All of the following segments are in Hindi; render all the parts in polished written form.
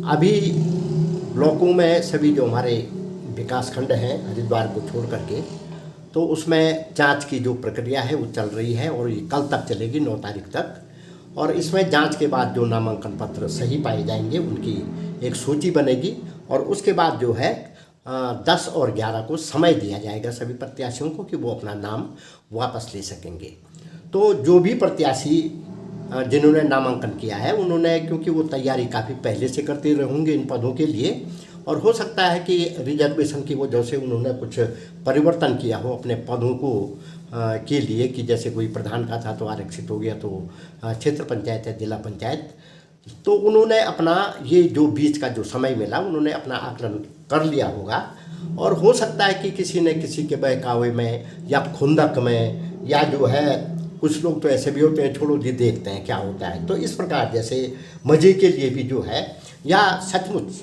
अभी ब्लॉकों में सभी जो हमारे विकास खंड हैं हरिद्वार को छोड़ करके, तो उसमें जांच की जो प्रक्रिया है वो चल रही है और ये कल तक चलेगी, 9 तारीख तक। और इसमें जांच के बाद जो नामांकन पत्र सही पाए जाएंगे उनकी एक सूची बनेगी और उसके बाद जो है 10 और 11 को समय दिया जाएगा सभी प्रत्याशियों को कि वो अपना नाम वापस ले सकेंगे। तो जो भी प्रत्याशी जिन्होंने नामांकन किया है उन्होंने, क्योंकि वो तैयारी काफ़ी पहले से करते रहेंगे इन पदों के लिए, और हो सकता है कि रिजर्वेशन की वजह से उन्होंने कुछ परिवर्तन किया हो अपने पदों को के लिए, कि जैसे कोई प्रधान का था तो आरक्षित हो गया तो क्षेत्र पंचायत या जिला पंचायत, तो उन्होंने अपना ये जो बीच का जो समय मिला उन्होंने अपना आकलन कर लिया होगा। और हो सकता है कि किसी ने किसी के बहकावे में या खुंदक में, या जो है कुछ लोग तो ऐसे भी होते हैं छोड़ो जी देखते हैं क्या होता है, तो इस प्रकार जैसे मज़े के लिए भी जो है, या सचमुच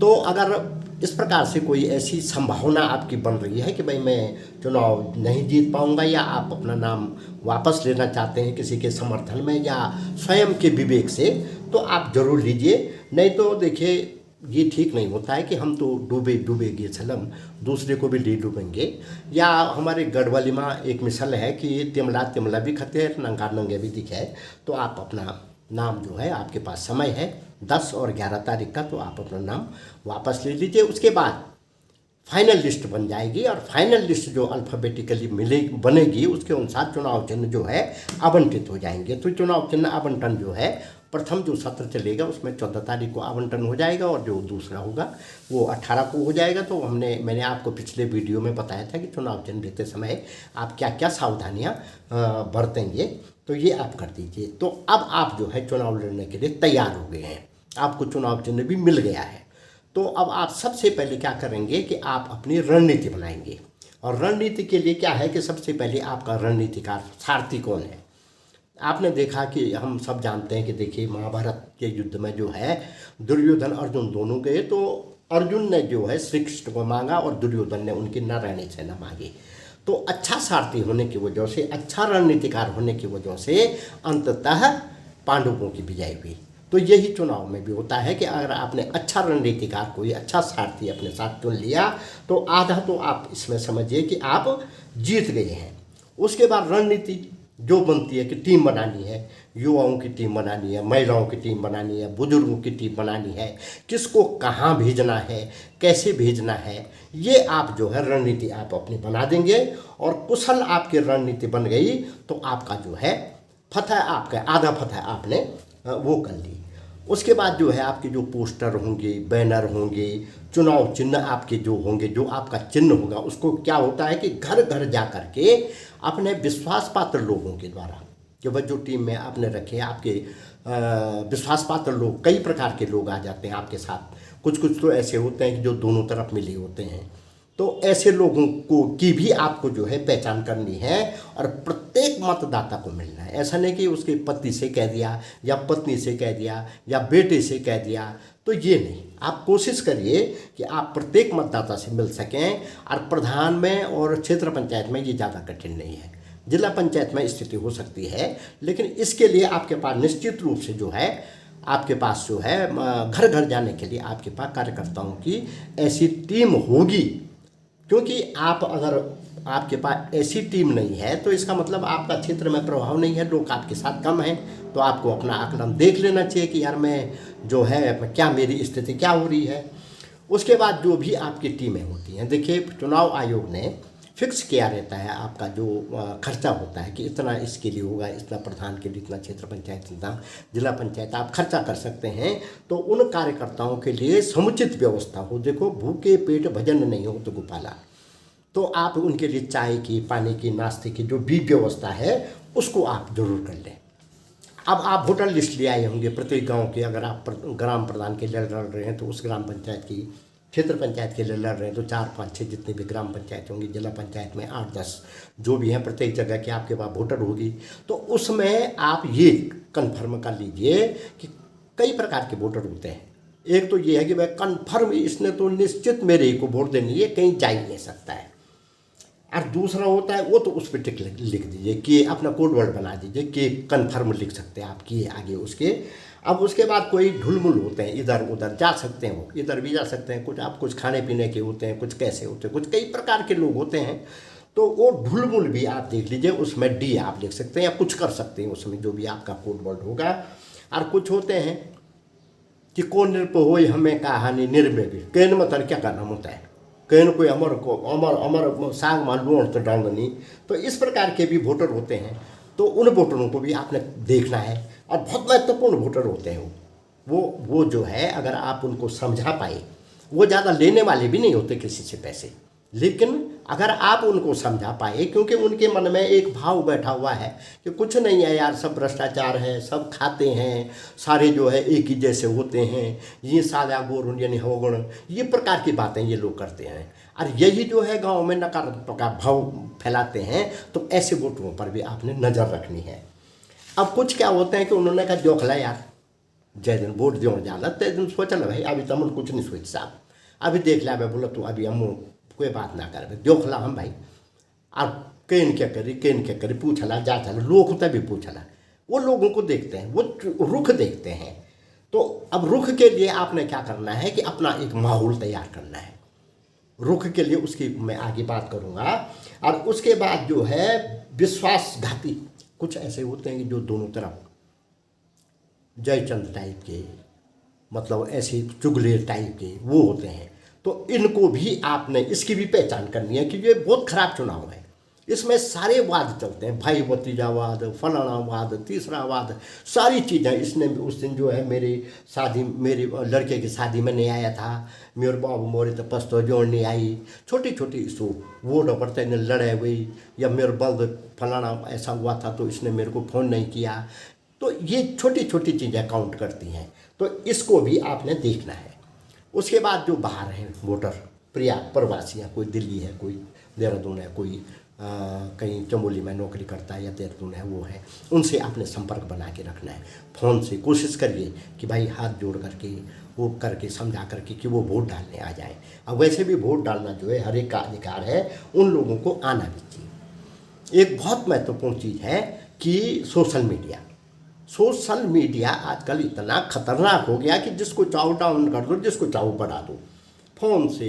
तो अगर इस प्रकार से कोई ऐसी संभावना आपकी बन रही है कि भाई मैं चुनाव नहीं जीत पाऊंगा, या आप अपना नाम वापस लेना चाहते हैं किसी के समर्थन में या स्वयं के विवेक से, तो आप जरूर लीजिए। नहीं तो देखिए ये ठीक नहीं होता है कि हम तो डूबेगे सलम दूसरे को भी ले डूबेंगे। या हमारे गढ़वाली में एक मिसाल है कि तिमला तिमला भी खते नंगा नंगे भी दिखे। तो आप अपना नाम जो है, आपके पास समय है 10 और 11 तारीख का, तो आप अपना नाम वापस ले लीजिए। उसके बाद फाइनल लिस्ट बन जाएगी और फाइनल लिस्ट जो अल्फ़ाबेटिकली बनेगी उसके अनुसार चुनाव चिन्ह जो है आवंटित हो जाएंगे। तो चुनाव चिन्ह आवंटन जो है प्रथम जो सत्र चलेगा उसमें 14 तारीख को आवंटन हो जाएगा और जो दूसरा होगा वो 18 को हो जाएगा। तो मैंने आपको पिछले वीडियो में बताया था कि चुनाव चिन्ह लेते समय आप क्या क्या सावधानियाँ बरतेंगे, तो ये आप कर दीजिए। तो अब आप जो है चुनाव लड़ने के लिए तैयार हो गए हैं, आपको चुनाव चिन्ह भी मिल गया है। तो अब आप सबसे पहले क्या करेंगे कि आप अपनी रणनीति बनाएंगे। और रणनीति के लिए क्या है कि सबसे पहले आपका रणनीतिकार सारथी कौन है। आपने देखा कि हम सब जानते हैं कि देखिए महाभारत के युद्ध में जो है दुर्योधन अर्जुन दोनों गए, तो अर्जुन ने जो है श्री कृष्ण को मांगा और दुर्योधन ने उनकी नारायणी सेना मांगी। तो अच्छा सारथी होने की वजह से, अच्छा रणनीतिकार होने की वजह से अंततः पांडवों की विजय हुई। तो यही चुनाव में भी होता है कि अगर आपने अच्छा रणनीतिकार कोई अच्छा सारथी अपने साथ चुन लिया तो आधा तो आप इसमें समझिए कि आप जीत गए हैं। उसके बाद रणनीति जो बनती है कि टीम बनानी है, युवाओं की टीम बनानी है, महिलाओं की टीम बनानी है, बुजुर्गों की टीम बनानी है, किसको कहाँ भेजना है, कैसे भेजना है, ये आप जो है रणनीति आप अपनी बना देंगे। और कुशल आपकी रणनीति बन गई तो आपका जो है फतह, आपका आधा फतह आपने वो कर ली। उसके बाद जो है आपके जो पोस्टर होंगे, बैनर होंगे, चुनाव चिन्ह आपके जो होंगे, जो आपका चिन्ह होगा उसको क्या होता है कि घर घर जा कर के अपने विश्वास पात्र लोगों के द्वारा, कि वह जो टीम में आपने रखे आपके विश्वास पात्र लोग, कई प्रकार के लोग आ जाते हैं आपके साथ। कुछ तो ऐसे होते हैं कि जो दोनों तरफ मिले होते हैं। तो ऐसे लोगों को की भी आपको जो है पहचान करनी है और प्रत्येक मतदाता को मिलना है। ऐसा नहीं कि उसके पति से कह दिया या पत्नी से कह दिया या बेटे से कह दिया, तो ये नहीं। आप कोशिश करिए कि आप प्रत्येक मतदाता से मिल सकें। और प्रधान में और क्षेत्र पंचायत में ये ज़्यादा कठिन नहीं है, जिला पंचायत में स्थिति हो सकती है, लेकिन इसके लिए आपके पास निश्चित रूप से जो है आपके पास जो है घर घर जाने के लिए आपके पास कार्यकर्ताओं की ऐसी टीम होगी। क्योंकि आप अगर आपके पास ऐसी टीम नहीं है तो इसका मतलब आपका क्षेत्र में प्रभाव नहीं है, लोग आपके साथ कम हैं। तो आपको अपना आकलन देख लेना चाहिए कि यार मैं जो है क्या मेरी स्थिति क्या हो रही है। उसके बाद जो भी आपकी टीमें होती हैं, देखिए चुनाव आयोग ने फिक्स किया रहता है आपका जो खर्चा होता है कि इतना इसके लिए होगा, इतना प्रधान के लिए, इतना क्षेत्र पंचायत, इतना जिला पंचायत आप खर्चा कर सकते हैं। तो उन कार्यकर्ताओं के लिए समुचित व्यवस्था हो। देखो भूखे पेट भजन नहीं हो तो गोपाला, तो आप उनके लिए चाय की, पानी की, नाश्ते की जो भी व्यवस्था है उसको आप जरूर कर लें। अब आप वोटर लिस्ट ले आए होंगे प्रत्येक गांव के, अगर आप ग्राम प्रधान के लिए लड़ रहे हैं तो उस ग्राम पंचायत की, क्षेत्र पंचायत के लिए लड़ रहे हैं तो 4, 5, 6 जितनी भी ग्राम पंचायत होंगी, जिला पंचायत में 8, 10 जो भी हैं, प्रत्येक जगह की आपके पास वोटर होगी। तो उसमें आप ये कन्फर्म कर लीजिए कि कई प्रकार के वोटर होते हैं। एक तो ये है कि भाई कन्फर्म इसने तो निश्चित मेरे ही को वोट देनी है, कहीं जा ही नहीं सकता है। और दूसरा होता है वो तो उस पर टिक लिख दीजिए कि अपना कोड वर्ड बना दीजिए कि कन्फर्म लिख सकते हैं आप, कि आगे उसके अब उसके बाद कोई ढुलमुल होते हैं, इधर उधर जा सकते हैं, वो इधर भी जा सकते हैं, कुछ आप कुछ खाने पीने के होते हैं, कुछ कैसे होते हैं, कुछ कई प्रकार के लोग होते हैं। तो वो ढुलमुल भी आप देख लीजिए, उसमें डी आप लिख सकते हैं या कुछ कर सकते हैं उसमें, जो भी आपका कोड वर्ड होगा। और कुछ होते हैं कि कौन निरप हो हमें कहानी निर्भय भी कहने मतलब क्या करना होता है, कहने कोई अमर को अमर अमर साग मान लो तो डालनी। तो इस प्रकार के भी वोटर होते हैं, तो उन वोटरों को भी आपने देखना है। और बहुत महत्वपूर्ण वोटर होते हैं वो जो है, अगर आप उनको समझा पाए, वो ज़्यादा लेने वाले भी नहीं होते किसी से पैसे, लेकिन अगर आप उनको समझा पाए, क्योंकि उनके मन में एक भाव बैठा हुआ है कि कुछ नहीं है यार, सब भ्रष्टाचार है, सब खाते हैं, सारे जो है एक ही जैसे होते हैं, ये सादा गोर यानी होगुण, ये प्रकार की बातें ये लोग करते हैं। और यही जो है गांव में नकारात्मक का भाव फैलाते हैं। तो ऐसे वोटरों पर भी आपने नज़र रखनी है। अब कुछ क्या होते हैं कि उन्होंने कहा जोखला यार, जय दिन वोट दो जाला तय दिन सोचल भाई, अभी तो हम कुछ नहीं सोच साहब, अभी देख लिया मैं बोला तू अभी हम कोई बात ना कर जोखला हम भाई। अब केन क्या करी पूछला जा चला, लोग तभी पूछला, वो लोगों को देखते हैं, वो रुख देखते हैं। तो अब रुख के लिए आपने क्या करना है कि अपना एक माहौल तैयार करना है रुख के लिए, उसकी मैं आगे बात करूँगा। और उसके बाद जो है विश्वासघाती कुछ ऐसे होते हैं कि जो दोनों तरफ जयचंद टाइप के, मतलब ऐसे चुगले टाइप के वो होते हैं। तो इनको भी आपने इसकी भी पहचान करनी है कि ये बहुत खराब चुनाव है, इसमें सारे वाद चलते हैं, भाई भतीजावाद, फलाना वाद, तीसरा वाद, सारी चीज़ें। इसने उस दिन जो है मेरे लड़के की शादी में नहीं आया था, मेरे बाबू मोरे तो पस्तो जोड़ नहीं आई, छोटी छोटी इशू वो डपरते ने लड़ाई हुई, या मेरे बल्द फलाना ऐसा हुआ था तो इसने मेरे को फ़ोन नहीं किया। तो ये छोटी छोटी चीज़ें काउंट करती हैं, तो इसको भी आपने देखना है। उसके बाद जो बाहर हैं वोटर, प्रवासी हैं, कोई दिल्ली है, कोई देहरादून है, कोई कहीं चमोली में नौकरी करता है या देहरादून है, वो है, उनसे आपने संपर्क बना के रखना है। फ़ोन से कोशिश करिए कि भाई हाथ जोड़ करके वो करके समझा करके कि वो वोट डालने आ जाए। अब वैसे भी वोट डालना जो है हर एक का अधिकार है, उन लोगों को आना भी चाहिए। एक बहुत महत्वपूर्ण चीज़ है कि सोशल मीडिया आजकल इतना खतरनाक हो गया कि जिसको चाहो डाउन कर दो, जिसको चाहो बढ़ा दो, फ़ोन से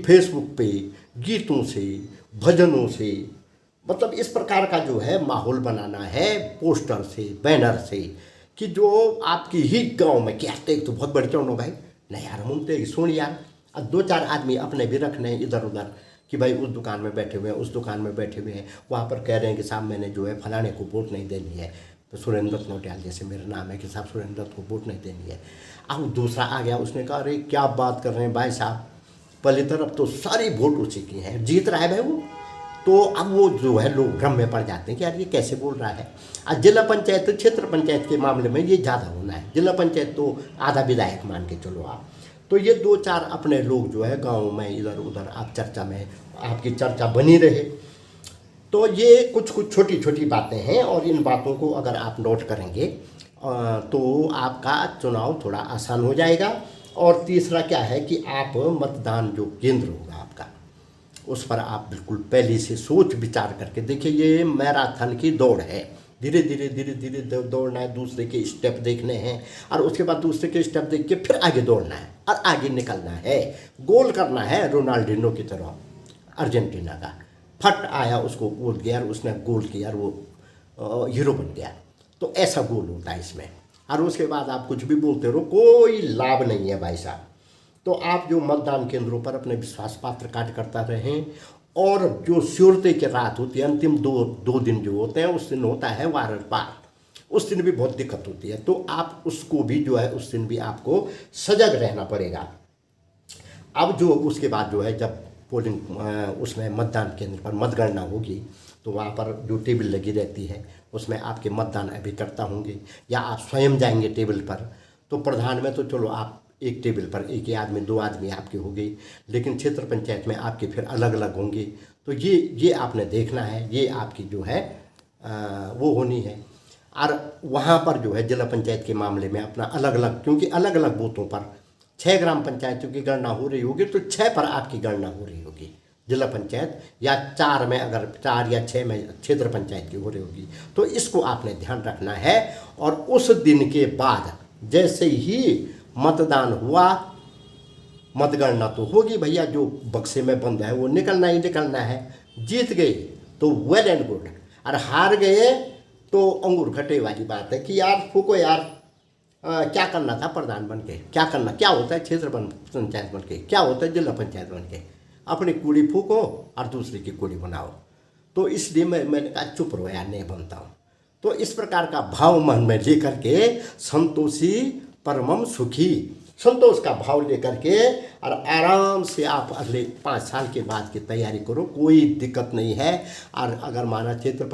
फेसबुक पे गीतों से, भजनों से, मतलब इस प्रकार का जो है माहौल बनाना है, पोस्टर से, बैनर से, कि जो आपकी ही गांव में क्या तो बहुत बड़ी चौनो भाई नहीं यार, हम तो सुन यार। अब दो चार आदमी अपने भी रखने हैं इधर उधर कि भाई उस दुकान में बैठे हुए हैं, उस दुकान में बैठे हुए हैं, वहाँ पर कह रहे हैं कि साहब मैंने जो है फलाने को वोट नहीं देनी है, तो सुरेंद्र दत्त नौटियाल जैसे मेरा नाम है कि साहब सुरेंद्र दत्त को वोट नहीं देनी है। अब दूसरा आ गया, उसने कहा अरे क्या बात कर रहे हैं भाई साहब, पहली तरफ तो सारी वोट उसी की हैं, जीत रहा है भाई वो। तो अब वो जो है लोग भ्रम में पड़ जाते हैं कि यार ये कैसे बोल रहा है। आज जिला पंचायत, क्षेत्र पंचायत के मामले में ये ज़्यादा होना है, जिला पंचायत तो आधा विधायक मान के चलो आप। तो ये दो चार अपने लोग जो है गाँव में इधर उधर आप चर्चा में, आपकी चर्चा बनी रहे। तो ये कुछ छोटी छोटी बातें हैं, और इन बातों को अगर आप नोट करेंगे तो आपका चुनाव थोड़ा आसान हो जाएगा। और तीसरा क्या है कि आप मतदान जो केंद्र होगा आपका, उस पर आप बिल्कुल पहले से सोच विचार करके देखिए। ये मैराथन की दौड़ है, धीरे धीरे दौड़ना है, दूसरे के स्टेप देखने हैं, और उसके बाद दूसरे के स्टेप देख के फिर आगे दौड़ना है और आगे निकलना है, गोल करना है रोनाल्डिनो की तरह अर्जेंटीना का। फट आया उसको गोल गया, उसने गोल किया, वो हीरो बन गया। तो ऐसा गोल होता है इसमें। और उसके बाद आप कुछ भी बोलते रहो, कोई लाभ नहीं है भाई साहब। तो आप जो मतदान केंद्रों पर अपने विश्वास पात्र कार्यकर्ता रहें, और जो श्योरते की रात होती है, अंतिम दो दिन जो होते हैं, उस दिन होता है वार पार, उस दिन भी बहुत दिक्कत होती है। तो आप उसको भी जो है, उस दिन भी आपको सजग रहना पड़ेगा। अब जो उसके बाद जो है, जब पोलिंग उसमें मतदान केंद्र पर मतगणना होगी, तो वहाँ पर जो टेबल लगी रहती है, उसमें आपके मतदान अभिकर्ता होंगे, या आप स्वयं जाएंगे टेबल पर। तो प्रधान में तो चलो आप एक टेबल पर एक ही आदमी, दो आदमी आपके होंगे, लेकिन क्षेत्र पंचायत में आपके फिर अलग अलग होंगे। तो ये आपने देखना है, ये आपकी जो है वो होनी है। और वहाँ पर जो है जिला पंचायत के मामले में अपना अलग अलग, क्योंकि अलग अलग बूथों पर 6 ग्राम पंचायतों की गणना हो रही होगी, तो 6 पर आपकी गणना हो रही होगी, जिला पंचायत, या 4 में, अगर 4 या 6 में क्षेत्र पंचायत की हो रही होगी। तो इसको आपने ध्यान रखना है। और उस दिन के बाद जैसे ही मतदान हुआ, मतगणना तो होगी भैया, जो बक्से में बंद है वो निकलना ही निकलना है। जीत गए तो वेल एंड गुड, और हार गए तो अंगूर खट्टे वाली बात है कि यार फूको यार, क्या करना था प्रधान बन के, क्या करना, क्या होता है क्षेत्र पंचायत बन के, क्या होता है जिला पंचायत बन के, अपनी कूड़ी फूको और दूसरे की कूड़ी बनाओ। तो इसलिए मैंने कहा चुप रहो यार, नहीं बनता हूँ। तो इस प्रकार का भाव मन में लेकर के, संतोषी परमम सुखी, संतोष का भाव लेकर के, और आराम से आप अगले 5 साल के बाद की तैयारी करो, कोई दिक्कत नहीं है। और अगर माना क्षेत्र